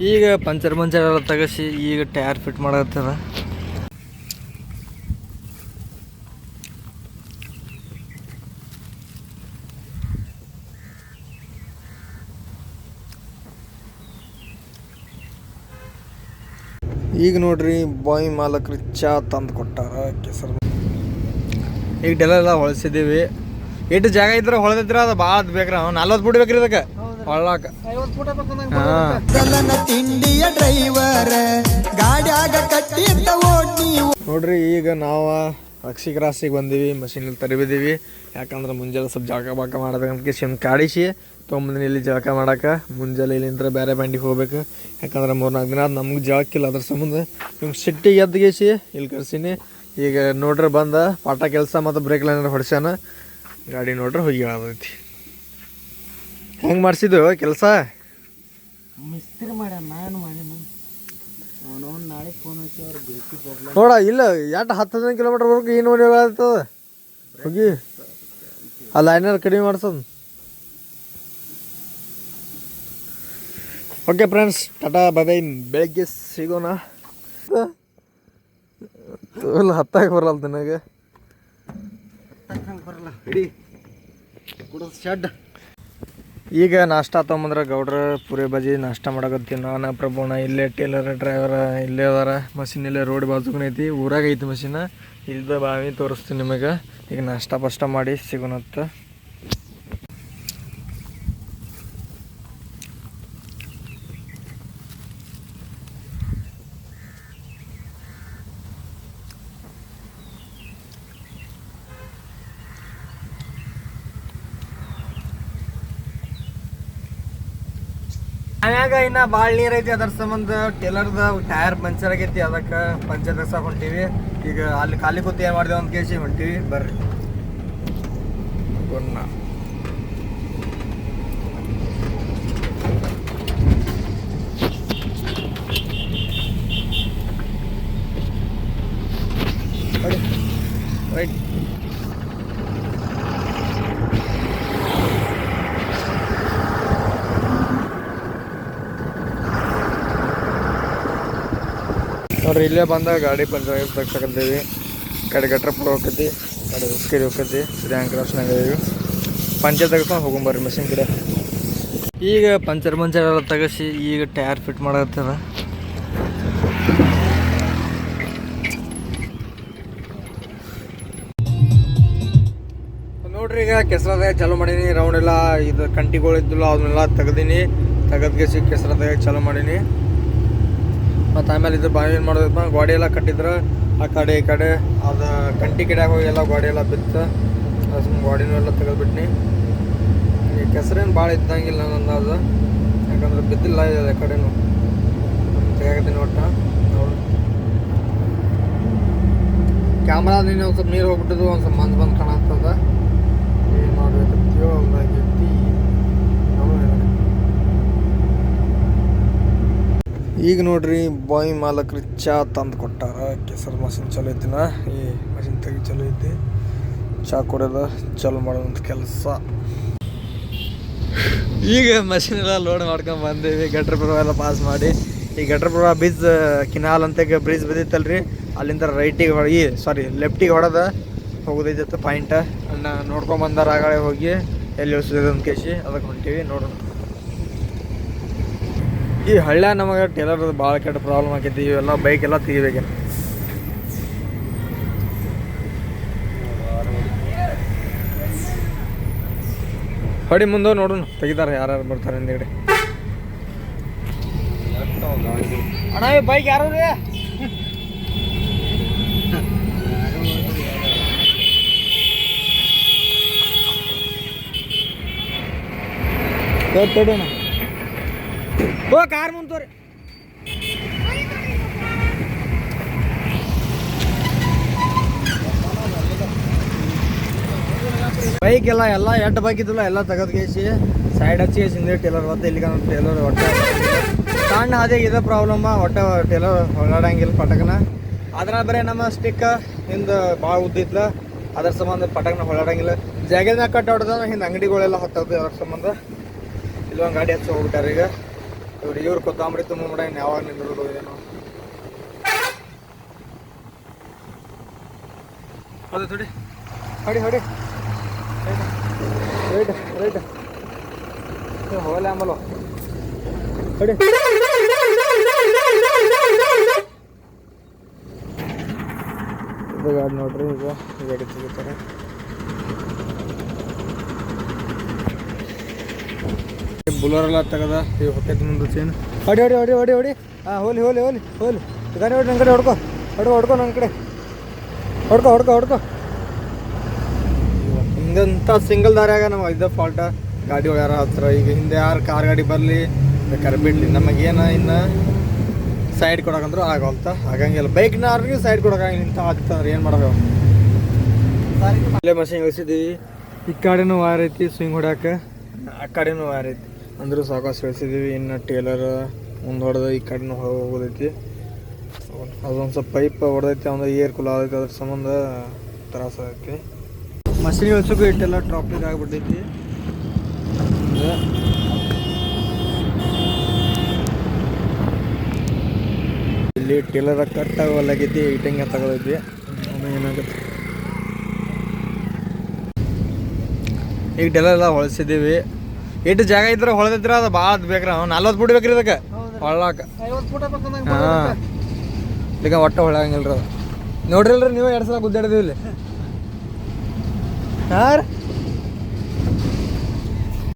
ಈಗ ಪಂಚರ್ ಎಲ್ಲ ತೆಗಿಸಿ ಈಗ ಟೈರ್ ಫಿಟ್ ಮಾಡತ್ತದ. ಈಗ ನೋಡ್ರಿ ಬಾಯ್ ಮಾಲಕರು ಚಾ ತಂದು ಕೊಟ್ಟಾರ ಕೆಸರು. ಈಗ ಡೆಲ್ಲ ಹೊಳಸಿದ್ದೀವಿ. ಎಷ್ಟು ಜಾಗ ಇದ್ರೆ ಹೊಳೆದಿದ್ರ ಅದು ಭಾಳ ಬೇಕ್ರ 40 ಫುಟ್ ಬೇಕ್ರಿ ಇದಕ್ಕೆ ಹೊಳ್ಳಾಕ. ನೋಡ್ರಿ ಈಗ ನಾವು ಅಕ್ಷಿ ಕ್ರಾಸಿಗೆ ಬಂದೀವಿ, ಮಷೀನಲ್ಲಿ ತರಿಬಿದ್ದೀವಿ. ಯಾಕಂದ್ರೆ ಮುಂಜಾನೆ ಸ್ವಲ್ಪ ಜಳಕ ಬಾಕ ಮಾಡೋದಕ್ಕೆ ಶಿಮ್ ಕಾಡಿಸಿ ತೊಗೊಂಬಂದಿನಿ ಇಲ್ಲಿ ಜಳಕ ಮಾಡೋಕೆ. ಮುಂಜಾನೆ ಇಲ್ಲಿಂದ ಬೇರೆ ಬ್ಯಾಂಡಿಗೆ ಹೋಗ್ಬೇಕು. ಯಾಕಂದ್ರೆ 3-4 ದಿನ ನಮ್ಗೆ ಜಳಕ್ಕಿಲ್ಲ, ಅದ್ರ ಸಂಬಂಧ ನಿಮ್ಗೆ ಸಿಟ್ಟಿಗೆ ಎದ್ಗೇಸಿ ಇಲ್ಲಿ ಕರ್ಸೀನಿ. ಈಗ ನೋಡ್ರಿ ಬಂದ ಪಾಠ ಕೆಲಸ ಮತ್ತು ಬ್ರೇಕ್ ಲೈನರ್ ಹೊಡ್ಸ್ಯಾನ. ಗಾಡಿ ನೋಡ್ರಿ ಹೋಗಿ ಹೇಳದೈತಿ. ಹೆಂಗೆ ಮಾಡಿಸಿದ್ದು ಕೆಲಸ? ಮಿಸ್ತ್ರಿ ಮಾಡ್ಯಾನ, ನಾನು ಮಾಡ್ಯಾನ. ಅವನವ್ನು ನಾಳೆ ಫೋನ್ ಹಚ್ಚಿ ಅವ್ರು ಬೇಕಿ ನೋಡ ಇಲ್ಲ 10-15 ಕಿಲೋಮೀಟ್ರ್ ವರ್ಗು ಏನು ಆಗ್ತದ ಹೋಗಿ ಆ ಲೈನರ್ ಕಡಿಮೆ ಮಾಡ್ಸೋದು. Okay friends, tata bye bye. ಬೆಳಗ್ಗೆ ಸಿಗೋಣ. ಹತ್ತಾಗ ಬರಲ್ಲ ನನಗೆ, ಬರಲ್ಲ ಹಿಡಿ ಕುಡಿದು ಶೆಡ್. ಈಗ ನಾಷ್ಟ ತೊಗೊಂಬಂದ್ರೆ ಗೌಡ್ರ ಪುರಿ ಬಜಿ ನಾಷ್ಟ ಮಾಡಕತ್ತೀನಿ. ನಾನು ಪ್ರಭುಣ ಇಲ್ಲೇ ಟೇಲರ್ ಡ್ರೈವರ ಇಲ್ಲೇ ಅದಾರ. ಮಷಿನ್ ಇಲ್ಲೇ ರೋಡ್ ಬಾಜುಗೂ ಐತಿ, ಊರಾಗ ಐತಿ ಮಷಿನ. ಇಲ್ದ ಬಾವಿ ತೋರಿಸ್ತೀನಿ ನಿಮಗೆ. ಈಗ ನಾಷ್ಟ ಮಾಡಿ ಸಿಗೋಣತ್ತ. ಮನ್ಯಾಗ ಇನ್ನ ಭಾಳ ನೀರು ಐತಿ, ಅದ್ರ ಸಂಬಂಧ ಟೇಲರ್ದ ಟೈರ್ ಪಂಚರ್ ಆಗೈತಿ. ಅದಕ್ಕೆ ಪಂಚರ್ ತೆಗ್ಸಕ್ಕೆ ಹೊಂಟೀವಿ. ಈಗ ಅಲ್ಲಿ ಖಾಲಿ ಕೂತು ಏನು ಮಾಡಿದೆವು ಅಂತ ಕೇಸಿ ಹೊಂಟೀವಿ. ಬರ್ರಿ ಗೊನ್ನ. ರೈಟ್ ನೋಡ್ರಿ, ಇಲ್ಲೇ ಬಂದ ಗಾಡಿ ಪಂಚರ್ ತೆಗ್ಸಕತ್ತೀವಿ. ಕಡೆ ಗಟ್ರಪ್ಪ ಹೋಗ್ತೈತಿ, ಕಡೆ ಉಸ್ಕೇರಿ ಹೋಗ್ತೈತಿ. ರ್ಯಾಂಕ್ ಕ್ರಾಸ್ನಾಗ ಪಂಚರ್ ತೆಗ್ಸ್ಕೊಂಡು ಹೋಗೊಂಬರ್ರಿ ಮಷಿನ್ ಕಡೆ. ಈಗ ಪಂಚರ್ ಎಲ್ಲ ತೆಗಿಸಿ ಈಗ ಟೈರ್ ಫಿಟ್ ಮಾಡತ್ತದ. ನೋಡ್ರಿ, ಈಗ ಕೆಸರದಾಗ ಚಾಲೂ ಮಾಡೀನಿ. ರೌಂಡ್ ಎಲ್ಲ ಇದು ಕಂಟಿಗಳಿದ್ದಿಲ್ಲ ಅವನ್ನೆಲ್ಲ ತೆಗ್ದೀನಿ. ತೆಗೆದ್ಗೆಸಿ ಕೆಸರದಾಗ ಚಾಲೂ ಮಾಡೀನಿ. ಮತ್ತು ಆಮೇಲೆ ಇದು ಬಾವಿ ಏನು ಮಾಡೋದಪ್ಪ, ಗೋಡೆ ಎಲ್ಲ ಕಟ್ಟಿದ್ರೆ ಆ ಕಡೆ ಈ ಕಡೆ ಅದು ಕಂಟಿ ಗಿಡಾಗ ಹೋಗಿ ಎಲ್ಲ ಗೋಡೆ ಎಲ್ಲ ಬಿತ್ತು. ಸುಮ್ಮನೆ ಗೋಡೆನೂ ಎಲ್ಲ ತೆಗೆದ್ಬಿಟ್ನಿ. ಈ ಕೆಸರೇನು ಭಾಳ ಇದ್ದಂಗಿಲ್ಲ ನಂದು, ಯಾಕಂದ್ರೆ ಬಿದ್ದಿಲ್ಲ ಇದೆ ಕಡೆನೂ. ತೆಗಿತೀನಿ ಒಟ್ಟು. ನೋಡಿ ಕ್ಯಾಮ್ರಾ ನೀನು ಒಂದು ಸ್ವಲ್ಪ ನೀರು ಹೋಗ್ಬಿಟ್ಟಿದ್ದು, ಒಂದು ಸ್ವಲ್ಪ ಮಂಜು ಬಂದು ಕಾಣತ್ತದ. ಏನು ಮಾಡಬೇಕಂತೀವೋ ಒಂದಾಗೈತಿ. ಈಗ ನೋಡ್ರಿ, ಬಾಯ್ ಮಾಲಕರು ಚಾ ತಂದು ಕೊಟ್ಟಾರ. ಕೆಸರು ಮಷಿನ್ ಚಲೋ ಐತಿನ, ಈ ಮಷಿನ್ ತೆಗಿ ಚಲೋ ಐತಿ. ಚಾ ಕೊಡೋದ ಚಲೋ ಮಾಡೋದಂತ ಕೆಲಸ. ಈಗ ಮಷಿನ್ ಎಲ್ಲ ಲೋಡ್ ಮಾಡ್ಕೊಂಡು ಬಂದೀವಿ. ಗಟ್ರಪುರ ಎಲ್ಲ ಪಾಸ್ ಮಾಡಿ, ಈ ಗಟ್ರಪುರ ಬ್ರಿಡ್ಜ್ ಕಿನಾಲ್ ಅಂತ ಬ್ರಿಡ್ಜ್ ಬಿದ್ದಿತ್ತಲ್ರಿ, ಅಲ್ಲಿಂದ ರೈಟಿಗೆ ಲೆಫ್ಟಿಗೆ ಹೊಡೆದ ಹೋಗೋದೈತೆ ಪಾಯಿಂಟ್. ನೋಡ್ಕೊಂಡು ಬಂದಾರ ಆಗಳೇ ಹೋಗಿ ಎಲ್ಲಿ ಇಳಿಸಿದೆ ಅಂತ ಕೇಸಿ ಅದಕ್ಕೆ ಹೊಂಟೀವಿ. ನೋಡೋಣ. ಈ ಹಳ್ಳ್ಯ ನಮಗೆ ಟೇಲರ್ ಭಾಳ ಕೆಟ್ಟ ಪ್ರಾಬ್ಲಮ್ ಆಕೈತಿ. ಇವೆಲ್ಲ ಬೈಕ್ ಎಲ್ಲ ತೆಗಿಬೇಕು. ಹೊಡಿ ಮುಂದೆ ನೋಡೋಣ, ತೆಗಿತಾರೆ ಯಾರು ಬರ್ತಾರೆ ಹಿಂದಗಡೆ. ಅಣ್ಣ ಬೈಕ್ ಯಾರು ರೀ? ತೊಡೋಣ. ಓ ಕಾರ್ ಮುಂತೋರಿ. ಬೈಕ್ ಎಲ್ಲ ಎಷ್ಟು ಬೈಕ್ ಇದ್ದಿಲ್ಲ ಎಲ್ಲ ತೆಗೆದ್ಕೇಸಿ ಸೈಡ್ ಹಚ್ಚಿ ಹಿಂದೆ ಟೇಲರ್ ಹೊತ್ತು ಇಲ್ಲಿಗೆ ಟೇಲರ್ ಹೊಟ್ಟೆ ಸಣ್ಣ ಅದೇ ಇದೆ ಪ್ರಾಬ್ಲಮ್ಮ. ಹೊಟ್ಟೆ ಟೇಲರ್ ಹೊಳಾಡಂಗಿಲ್ಲ ಪಟಕನ. ಅದ್ರ ಬರೀ ನಮ್ಮ ಸ್ಟಿಕ್ ಹಿಂದೆ ಭಾಳ ಉದ್ದಿತ್ಲ, ಅದ್ರ ಸಂಬಂಧ ಪಟಕನ ಹೊಳಾಡಂಗಿಲ್ಲ. ಜಾಗದಾಗ ಕಟ್ ಹೊಡೆದ ಹಿಂದೆ ಅಂಗಡಿಗಳೆಲ್ಲ ಹೊತ್ತದ್ದು. ಅದ್ರ ಸಂಬಂಧ ಇಲ್ಲೊಂದು ಗಾಡಿ ಹಚ್ಚಿ ಹೋಗ್ಬಿಟ್ಟಾರ. ಈಗ ಇವ್ರು ಕೊತ್ತಂಬರಿ ತುಂಬ ಮಾಡ ಯಾವಾಗ ನಿಂದ್ರು ಏನೋ ಹೌದು ತೊಡಿ ಹೊಡಿ ಹೊಡಿ ರೈಟ್ ರೈಟ್ ಹೋಗಲ್ಲ ಆಂಬಲು ಹೊಡಿ ಇದು ಗಾಡಿ ನೋಡ್ರಿ ಈಗ ಈ ಗಾಡಿ ತೆಗಿತಾರೆ ಬುಲರೆಲ್ಲ ತೆಗದ ಈಗ ಹೊಟ್ಟೈತಿ ಮುಂದೆ ಚೇನ್ ಹೊಡಿ ಹೊಡಿ ಹೊಡಿ ಹೊಡಿ ಹೊಡಿ ಹಾಂ ಹೋಲಿ ಹೋಲಿ ಹೋಲಿ ಹೋಲಿ ಗಾಡಿ ಹೊಡಿ ನನ್ನ ಕಡೆ ಹೊಡ್ಕೊ ಹೊಡ್ಕೊ ನನ್ನ ಕಡೆ ಹೊಡ್ಕೊ ಹೊಡ್ಕೊ ಹೊಡ್ಕೊ ಹಿಂಗಂತ ಸಿಂಗಲ್ ದಾರ್ಯಾಗ ನಮಗೆ ಇದ್ದ ಫಾಲ್ಟ ಗಾಡಿ ಹೊಡ್ಯಾರ ಹತ್ರ ಈಗ ಹಿಂದೆ ಯಾರು ಕಾರ್ ಗಾಡಿ ಬರಲಿ ಬೇಕಾದ್ರೆ ಬಿಡಲಿ ನಮಗೇನು ಇನ್ನು ಸೈಡ್ ಕೊಡೋಕಂದ್ರೂ ಆಗಲ್ತ ಆಗಂಗಿಲ್ಲ ಬೈಕ್ನವ್ರಿಗೆ ಸೈಡ್ ಕೊಡೋಕ್ಕಾಗಿಲ್ಲ ಇಂಥ ಆಗ್ತಂದ್ರೆ ಏನು ಮಾಡೋದು ಅಲ್ಲೇ ಮಷಿನ್ ಇಳಿಸಿದ್ದೀವಿ ಈ ಕಡೆನೂ ವಾರ ಐತಿ ಸ್ವಿಂಗ್ ಹೊಡ್ಯಾಕ ಆ ಕಡೆನೂ ವಾರ ಐತಿ ಅಂದರೂ ಸಾಕಷ್ಟು ಇಳಿಸಿದ್ದೀವಿ ಇನ್ನು ಟೇಲರ್ ಮುಂದೆ ಹೊಡೆದು ಈ ಕಡೆನೂ ಹೋಗೋದೈತಿ ಅದೊಂದು ಸ್ವಲ್ಪ ಪೈಪ್ ಹೊಡೆದೈತಿ ಒಂದು ಏರ್ ಕೂಲ್ ಆದೈತಿ ಅದ್ರ ಸಂಬಂಧ ತ್ರಾಸ ಆಗೈತಿ ಮಷಿನ್ ಇಳಿಸೋಕ್ಕೂ ಇಟ್ಟೆಲ್ಲ ಟ್ರಾಫಿಕ್ ಆಗಿಬಿಟ್ಟೈತಿ ಇಲ್ಲಿ ಟೇಲರ್ ಕಟ್ ಆಗಲಾಗೈತಿ ಇಟ್ಟಂಗೆ ತಗೊಳೈತಿ ಆಮೇಲೆ ಏನಾಗುತ್ತೆ ಈಗ ಟೇಲರ್ ಎಲ್ಲ ಹೊಳಿಸಿದ್ದೀವಿ ಎಷ್ಟು ಜಾಗ ಇದ್ರೆ ಹೊಳೆದಿದ್ರೆ ಅದು ಭಾಳ ಬೇಕ್ರಿ 40 ಫುಟ್ ಬೇಕ್ರಿ ಇದಕ್ಕೆ ಹೊಳ್ಳಾಕ 50 ಫುಟ್ ಹಾಂ ಈಗ ಒಟ್ಟು ಹೊಳಂಗಿಲ್ಲ ಅದು ನೋಡ್ರಿಲ್ರಿ ನೀವು 2 ಸಲ ಗುದ್ದಾಡಿದೀವಿ ಇಲ್ಲಿ ಹಾಂ